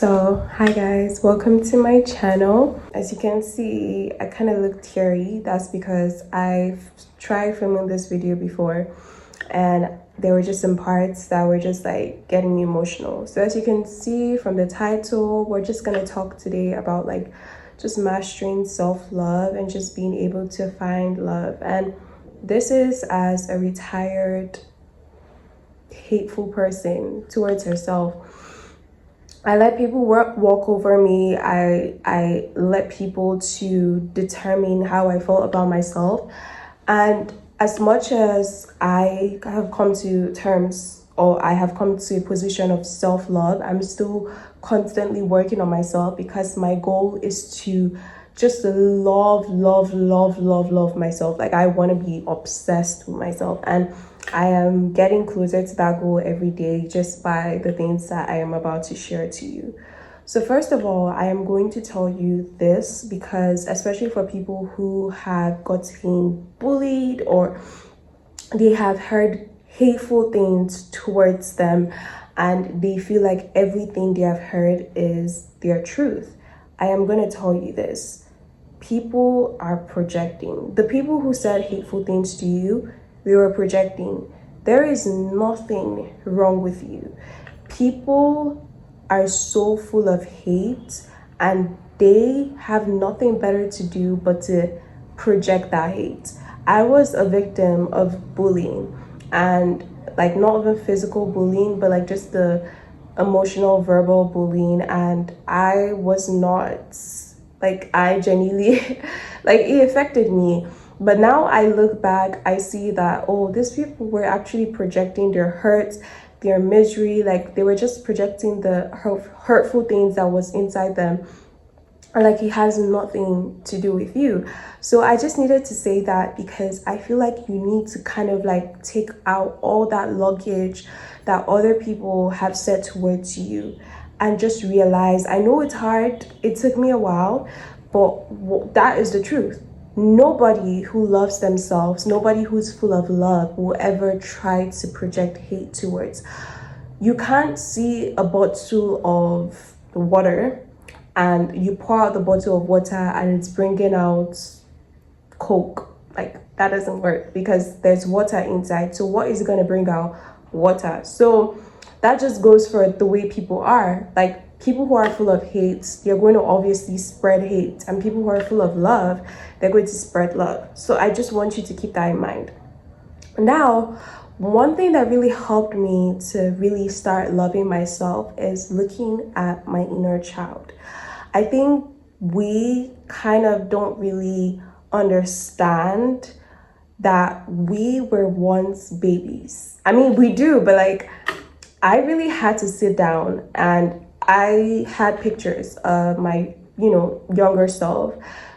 Hi guys, welcome to my channel. As you can see, I kind of look teary. That's because I've tried filming this video before and there were just some parts that were just like getting me emotional. So as you can see from the title, we're just gonna talk today about like just mastering self-love and just being able to find love. And this is as a retired hateful person towards herself. I let people walk over me. I let people to determine how I felt about myself. And as much as I have come to terms or I have come to a position of self-love, I'm still constantly working on myself because my goal is to just love myself. Like I want to be obsessed with myself, and I am getting closer to that goal every day just by the things that I am about to share to you. So first of all, I am going to tell you this because especially for people who have gotten bullied or they have heard hateful things towards them and they feel like everything they have heard is their truth. I am going to tell you this. People are projecting. The people who said hateful things to you, they were projecting. There is nothing wrong with you. People are so full of hate and they have nothing better to do but to project that hate. I was a victim of bullying, and like not even physical bullying, but like just the emotional verbal bullying, and I was not like, I genuinely like it affected me. But now I look back, I see that, oh, these people were actually projecting their hurts, their misery, like they were just projecting the hurtful things that was inside them. And like it has nothing to do with you. So I just needed to say that because I feel like you need to kind of like take out all that luggage that other people have said towards you and just realize, I know it's hard, it took me a while, but that is the truth. Nobody who loves themselves, nobody who's full of love will ever try to project hate towards. You can't see a bottle of water and you pour out the bottle of water and it's bringing out Coke. Like that doesn't work because there's water inside. So what is going to bring out water? So that just goes for the way people are. Like people who are full of hate, they're going to obviously spread hate, and people who are full of love, they're going to spread love. So I just want you to keep that in mind. Now, one thing that really helped me to really start loving myself is looking at my inner child. I think we kind of don't really understand that we were once babies. I mean, we do, but like I really had to sit down and I had pictures of my, younger self,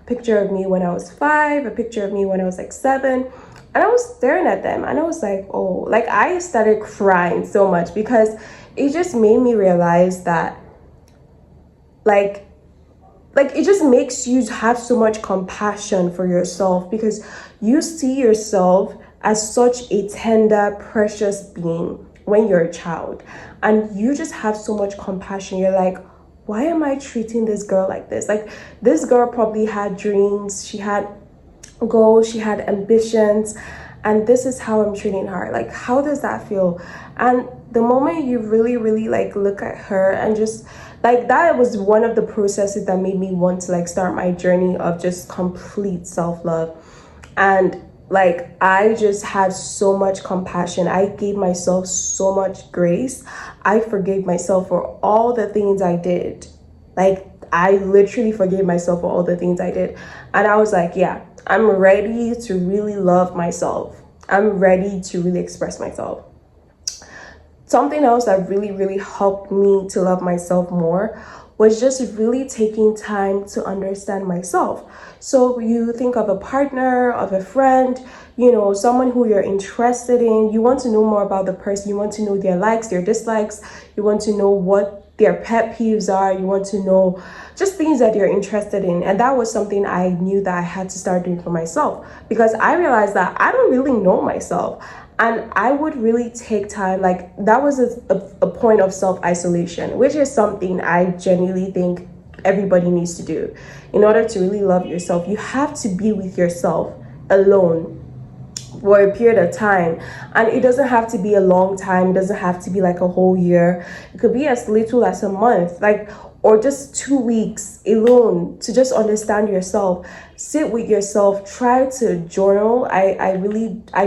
a picture of me when I was 5, a picture of me when I was like 7. And I was staring at them and I was like, oh, like I started crying so much because it just made me realize that like it just makes you have so much compassion for yourself because you see yourself as such a tender, precious being when you're a child, and you just have so much compassion. You're like, why am I treating this girl like this? Like this girl probably had dreams, she had goals, she had ambitions, and this is how I'm treating her. Like how does that feel? And the moment you really like look at her and just like that was one of the processes that made me want to like start my journey of just complete self-love. And like I just had so much compassion. I gave myself so much grace. I forgave myself for all the things I did. Like I literally forgave myself for all the things I did. And I was like, yeah, I'm ready to really love myself. I'm ready to really express myself. Something else that really helped me to love myself more was just really taking time to understand myself. So you think of a partner, of a friend, someone who you're interested in. You want to know more about the person. You want to know their likes, their dislikes. You want to know what their pet peeves are. You want to know just things that you're interested in. And that was something I knew that I had to start doing for myself because I realized that I don't really know myself. And I would really take time, like that was a point of self-isolation, which is something I genuinely think everybody needs to do. In order to really love yourself, you have to be with yourself alone for a period of time. And it doesn't have to be a long time, it doesn't have to be like a whole year. It could be as little as a month, like, or just 2 weeks alone to just understand yourself. Sit with yourself, try to journal. I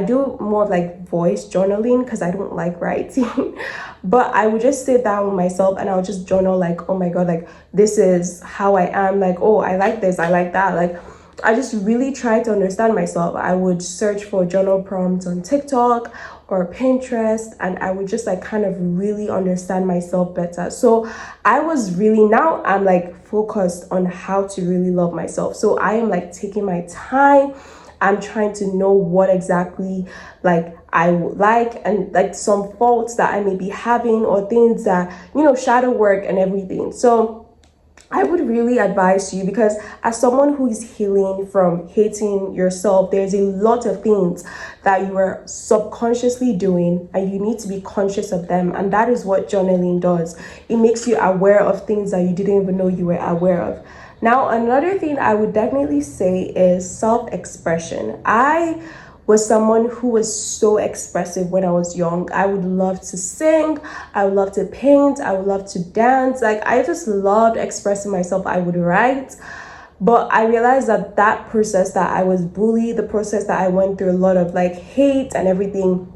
do more of like voice journaling because I don't like writing. But I would just sit down with myself and I'll just journal, like, oh my god, like this is how I am, like, oh, I like this, I like that, like I just really try to understand myself. I would search for journal prompts on TikTok or Pinterest, and I would just like kind of really understand myself better. So I was really, now I'm like focused on how to really love myself. So I am like taking my time. I'm trying to know what exactly like I would like, and like some faults that I may be having, or things that, you know, shadow work and everything. So I would really advise you, because as someone who is healing from hating yourself, there's a lot of things that you are subconsciously doing and you need to be conscious of them. And that is what journaling does. It makes you aware of things that you didn't even know you were aware of. Now, another thing I would definitely say is self-expression. I was someone who was so expressive when I was young. I would love to sing, I would love to paint, I would love to dance. Like I just loved expressing myself. I would write. But I realized that that process that I was bullied, the process that I went through a lot of like hate and everything,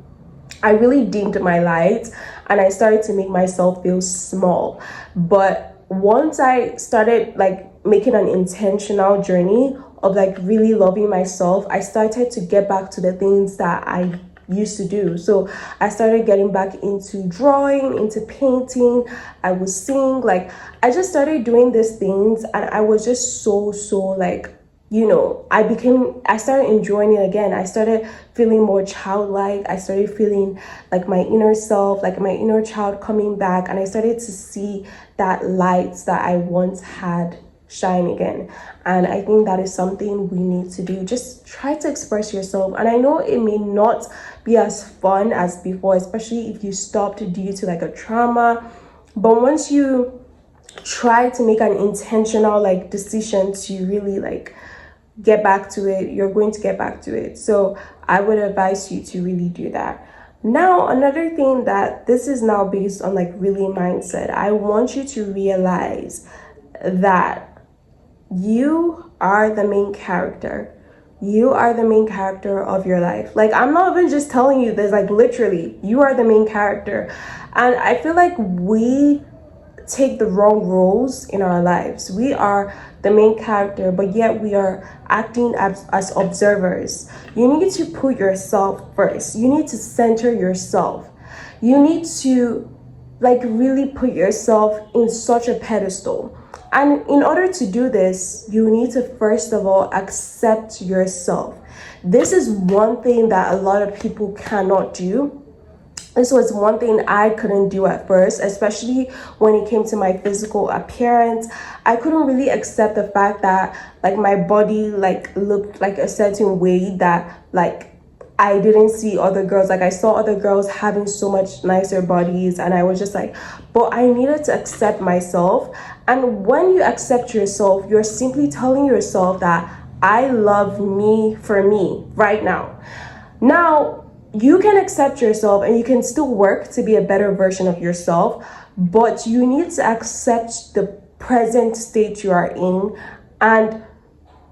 I really dimmed my light and I started to make myself feel small. But once I started like making an intentional journey of like really loving myself, I started to get back to the things that I used to do. So I started getting back into drawing, into painting. I would sing, like I just started doing these things and I was just so like, you know, I started enjoying it again. I started feeling more childlike. I started feeling like my inner self, like my inner child coming back, and I started to see that light that I once had shine again. And I think that is something we need to do. Just try to express yourself. And I know it may not be as fun as before, especially if you stopped due to like a trauma, but once you try to make an intentional like decision to really like get back to it, you're going to get back to it. So I would advise you to really do that. Now, another thing, that this is now based on like really mindset, I want you to realize that you are the main character. You are the main character of your life. Like, I'm not even just telling you this, like literally, you are the main character. And I feel like we take the wrong roles in our lives. We are the main character, but yet we are acting as observers. You need to put yourself first. You need to center yourself. You need to like really put yourself in such a pedestal. And in order to do this, you need to first of all accept yourself. This is one thing that a lot of people cannot do. This was one thing I couldn't do at first, especially when it came to my physical appearance. I couldn't really accept the fact that like my body like looked like a certain way, that like I didn't see other girls. Like I saw other girls having so much nicer bodies, and I was just like, but I needed to accept myself. And when you accept yourself, you're simply telling yourself that I love me for me right now. Now, you can accept yourself and you can still work to be a better version of yourself, but you need to accept the present state you are in. And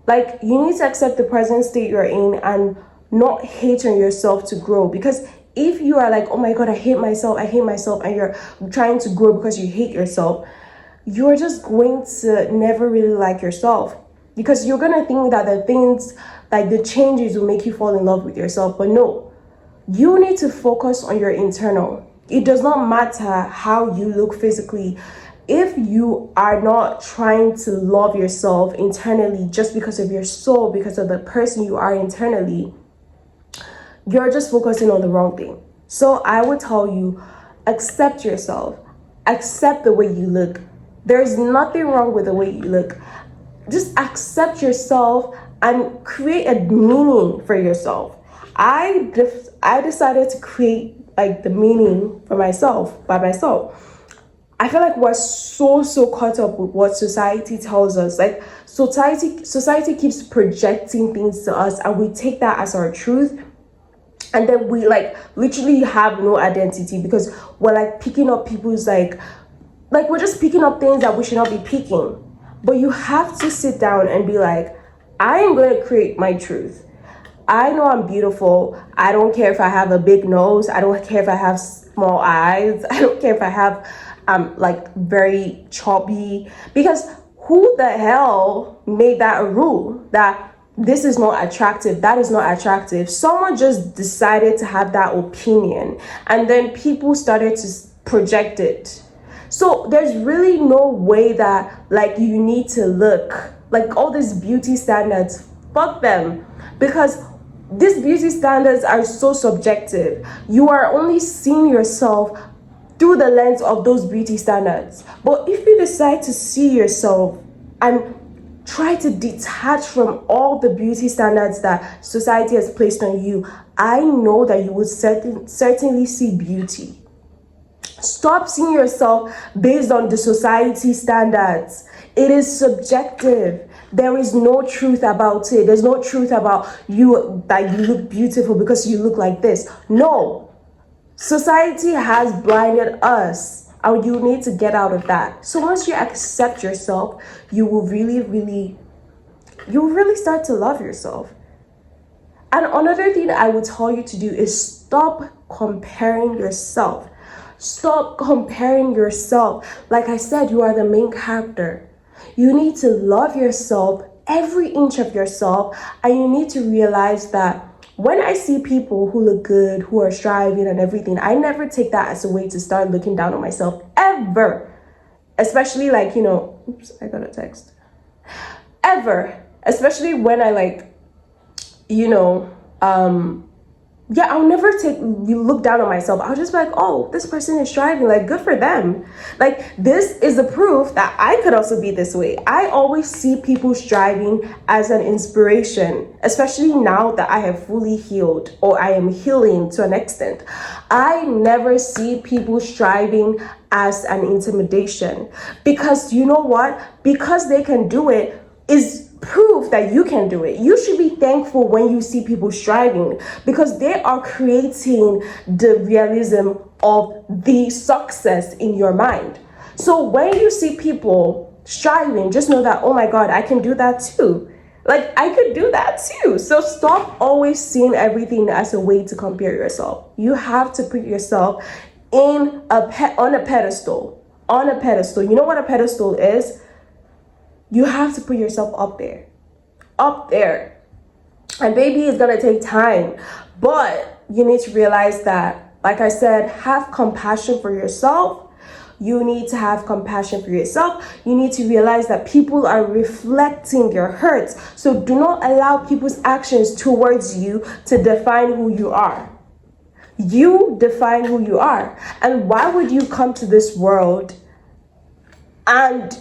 like, you need to accept the present state you're in and not hate on yourself to grow. Because if you are like, oh my god, I hate myself, and you're trying to grow because you hate yourself, you're just going to never really like yourself, because you're going to think that the things, like the changes, will make you fall in love with yourself. But no, you need to focus on your internal. It does not matter how you look physically. If you are not trying to love yourself internally just because of your soul, because of the person you are internally, you're just focusing on the wrong thing. So I would tell you, accept yourself. Accept the way you look. There's nothing wrong with the way you look. Just accept yourself and create a meaning for yourself. I decided to create like the meaning for myself by myself. I feel like we're so caught up with what society tells us. Like society keeps projecting things to us, and we take that as our truth, and then we like literally have no identity because we're like picking up people's like we're just picking up things that we should not be picking. But you have to sit down and be like, I am going to create my truth. I know I'm beautiful. I don't care if I have a big nose. I don't care if I have small eyes. I don't care if I have like very chubby, because who the hell made that a rule that this is not attractive, that is not attractive? Someone just decided to have that opinion, and then people started to project it. So there's really no way that like you need to look like all these beauty standards. Fuck them, because these beauty standards are so subjective. You are only seeing yourself through the lens of those beauty standards. But if you decide to see yourself and try to detach from all the beauty standards that society has placed on you, I know that you will certainly see beauty. Stop seeing yourself based on the society standards. It is subjective. There is no truth about it. There's no truth about you that you look beautiful because you look like this. No. Society has blinded us, and you need to get out of that. So once you accept yourself, you will really start to love yourself. And another thing I would tell you to do is stop comparing yourself. Stop comparing yourself. Like I said, you are the main character. You need to love yourself, every inch of yourself, and you need to realize that when I see people who look good, who are striving and everything, I never take that as a way to start looking down on myself, ever. Especially like, oops, I got a text. Ever. Especially when I I'll never look down on myself. I'll just be like, oh, this person is striving, like good for them. Like this is the proof that I could also be this way. I always see people striving as an inspiration, especially now that I have fully healed, or I am healing to an extent. I never see people striving as an intimidation, because you know what? Because they can do it is proof that you can do it. You should be thankful when you see people striving, because they are creating the realism of the success in your mind. So when you see people striving, just know that, oh my God, I can do that too. Like I could do that too. So stop always seeing everything as a way to compare yourself. You have to put yourself on a pedestal. On a pedestal. You know what a pedestal is? You have to put yourself up there. Up there. And maybe it's going to take time. But you need to realize that, like I said, have compassion for yourself. You need to have compassion for yourself. You need to realize that people are reflecting your hurts. So do not allow people's actions towards you to define who you are. You define who you are. And why would you come to this world and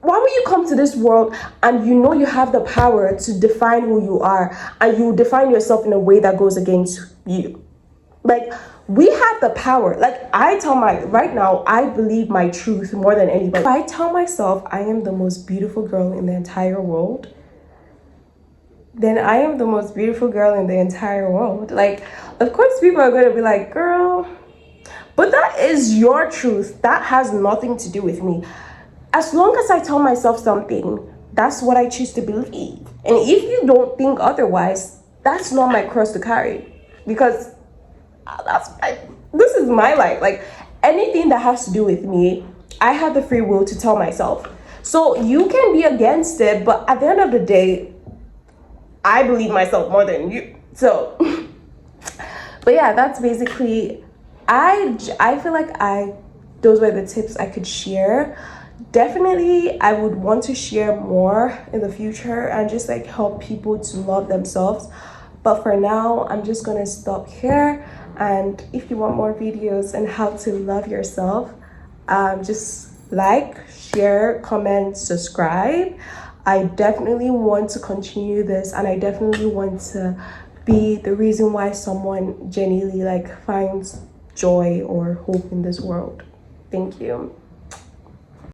you have the power to define who you are, and you define yourself in a way that goes against you? Like, we have the power. Like, right now, I believe my truth more than anybody. If I tell myself I am the most beautiful girl in the entire world, then I am the most beautiful girl in the entire world. Like, of course, people are going to be like, girl, but that is your truth. That has nothing to do with me. As long as I tell myself something, that's what I choose to believe. And if you don't think otherwise, that's not my cross to carry. Because this is my life. Like, anything that has to do with me, I have the free will to tell myself. So you can be against it, but at the end of the day, I believe myself more than you. So, but yeah, that's basically, I feel like those were the tips I could share. Definitely, I would want to share more in the future and just like help people to love themselves. But for now, I'm just gonna stop here. And if you want more videos on how to love yourself, just like, share, comment, subscribe. I definitely want to continue this, and I definitely want to be the reason why someone genuinely like finds joy or hope in this world. Thank you.